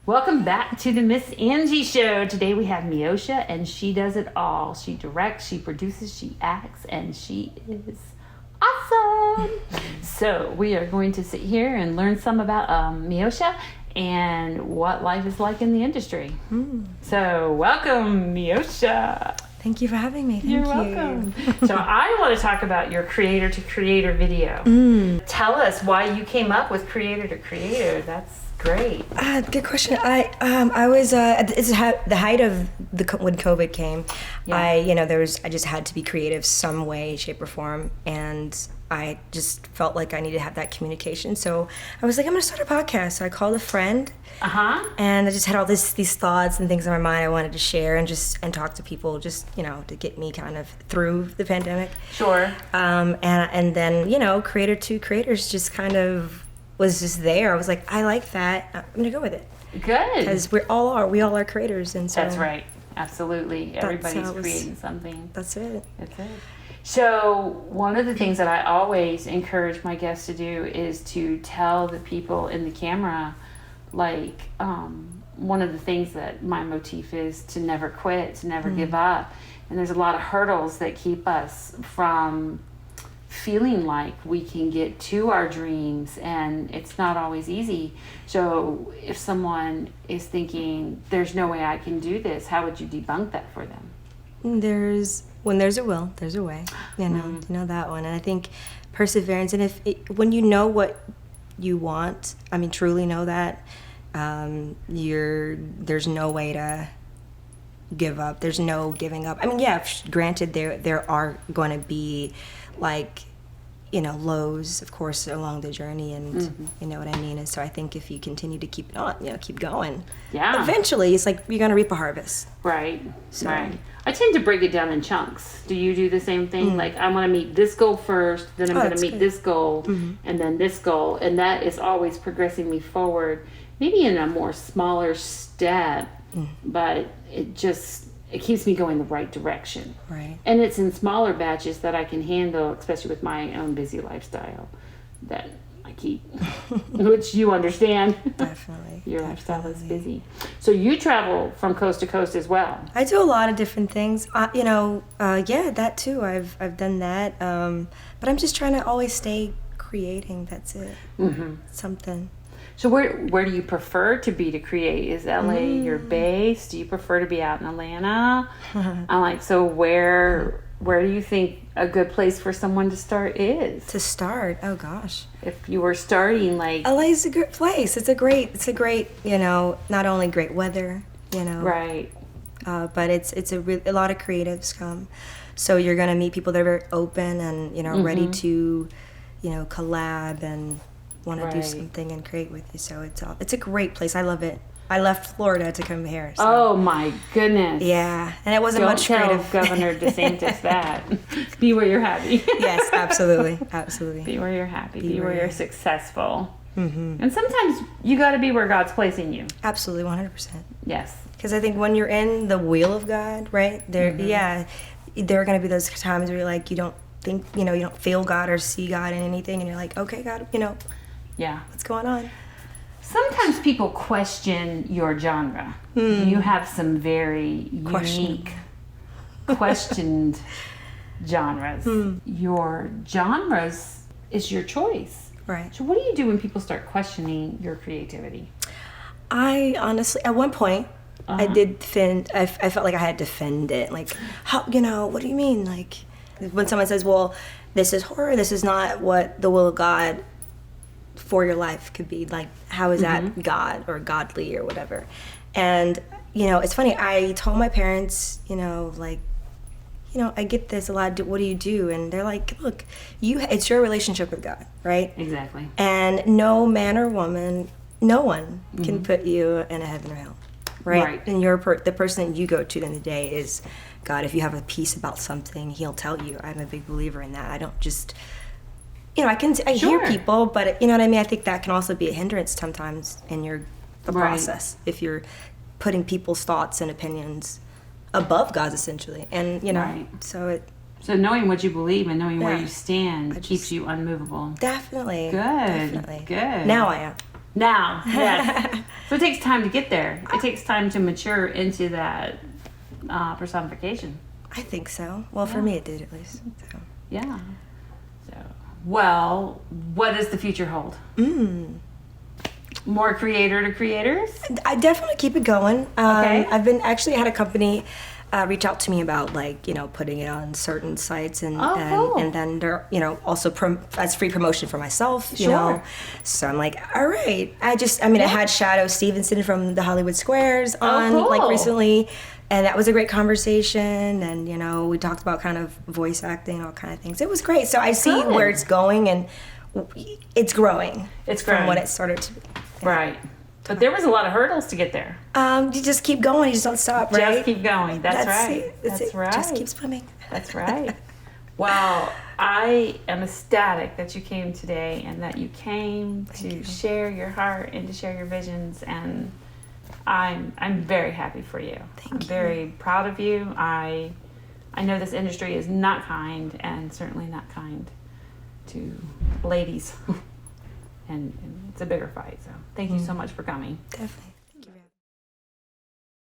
Welcome back to the Miss Angie Show. Today we have Meosha, and she does it all. She directs, she produces, she acts, and she is awesome. So we are going to sit here and learn some about Meosha and what life is like in the industry. So welcome, Meosha. Thank you for having me. You're welcome. So I want to talk about your creator to creator video. Tell us why you came up with creator to creator. That's great. Good question. I was it's the height of when COVID came. Yeah. I just had to be creative some way, shape, or form, and I just felt like I needed to have that communication. So I was like, I'm gonna start a podcast. So I called a friend. And I just had all these thoughts and things in my mind I wanted to share and talk to people, just to get me kind of through the pandemic. Sure. And then creator to creators just kind of was just there. I was like, I like that. I'm gonna go with it. Good. Because we all are creators, and so that's right. Absolutely. Everybody's creating something. That's it. That's it. So one of the things that I always encourage my guests to do is to tell the people in the camera, like, one of the things that my motif is to never quit, to never give up. And there's a lot of hurdles that keep us from feeling like we can get to our dreams, and it's not always easy. So if someone is thinking, there's no way I can do this, how would you debunk that for them? When there's a will, there's a way. You know that one. And I think perseverance, and when you know what you want, truly know that, there's no way to give up. There's no giving up. Granted, there are going to be lows, of course, along the journey, and you know what I mean. And so I think if you continue to keep going, eventually it's like you're going to reap a harvest. Right. Right. I tend to break it down in chunks. Do you do the same thing? Like, I want to meet this goal first, then I'm going to meet this goal, and then this goal, and that is always progressing me forward, maybe in a more smaller step, but it keeps me going the right direction. Right. And it's in smaller batches that I can handle, especially with my own busy lifestyle that I keep, which you understand. Definitely. Your lifestyle is busy. So you travel from coast to coast as well. I do a lot of different things. That too. I've done that. But I'm just trying to always stay creating. That's it. Something. So where do you prefer to be to create? Is LA your base? Do you prefer to be out in Atlanta? Where do you think a good place for someone to start is? To start? Oh gosh. If you were starting LA is a good place. It's a great, not only great weather, Right. But it's a lot of creatives come. So you're going to meet people that are very open and, ready to, collab and want to do something and create with you. So it's a great place. I love it. I left Florida to come here. So. Oh my goodness. Yeah, and it wasn't Don't much tell creative. Governor DeSantis that. Be where you're happy. Yes, absolutely. Be where you're happy. Be where you're successful. And sometimes you got to be where God's placing you. Absolutely, 100%. Yes. Because I think when you're in the wheel of God, right? There are going to be those times where you're like, you don't think, you don't feel God or see God in anything, and you're like, okay, God, Yeah. what's going on? Sometimes people question your genre. You have some very unique, questioned genres. Your genres is your choice. Right. So what do you do when people start questioning your creativity? I honestly, at one point, I did defend, I felt like I had to defend it. Like, how, what do you mean? Like, when someone says, well, this is horror, this is not what the will of God for your life could be, like, how is that God or godly or whatever? And it's funny, I told my parents, I get this a lot, what do you do? And they're like, look, it's your relationship with God, right? Exactly. And no man or woman, no one can put you in a heaven or hell, right? And the person that you go to in the day is God. If you have a peace about something, he'll tell you. I'm a big believer in that. I don't just I hear people, but you know what I mean? I think that can also be a hindrance sometimes in the process if you're putting people's thoughts and opinions above God's, essentially. And, so knowing what you believe and knowing where you stand keeps you unmovable. Definitely. Good. Definitely. Good. Now I am. Now, yes. So it takes time to get there. It takes time to mature into that personification. I think so. Well, for me, it did at least. So. Yeah. So, well, what does the future hold? More creator to creators? I definitely keep it going. Okay. I've been actually had a company reach out to me about putting it on certain sites and cool. and then they're also as free promotion for myself. You Sure. know, so I'm like, all right. I had Shadow Stevenson from the Hollywood Squares on cool. recently. And that was a great conversation, and we talked about kind of voice acting, all kind of things. It was great. So I see where it's going, and it's growing. It's growing from what it started to be. Yeah. Right. But there was a lot of hurdles to get there. You just keep going. You just don't stop, right? Just keep going. That's right. That's right. Just keep swimming. That's right. Well, I am ecstatic that you came today and that you came to share your heart and to share your visions, and I'm very happy for you. I'm very proud of you. I know this industry is not kind, and certainly not kind to ladies. and it's a bigger fight. So thank you so much for coming. Definitely.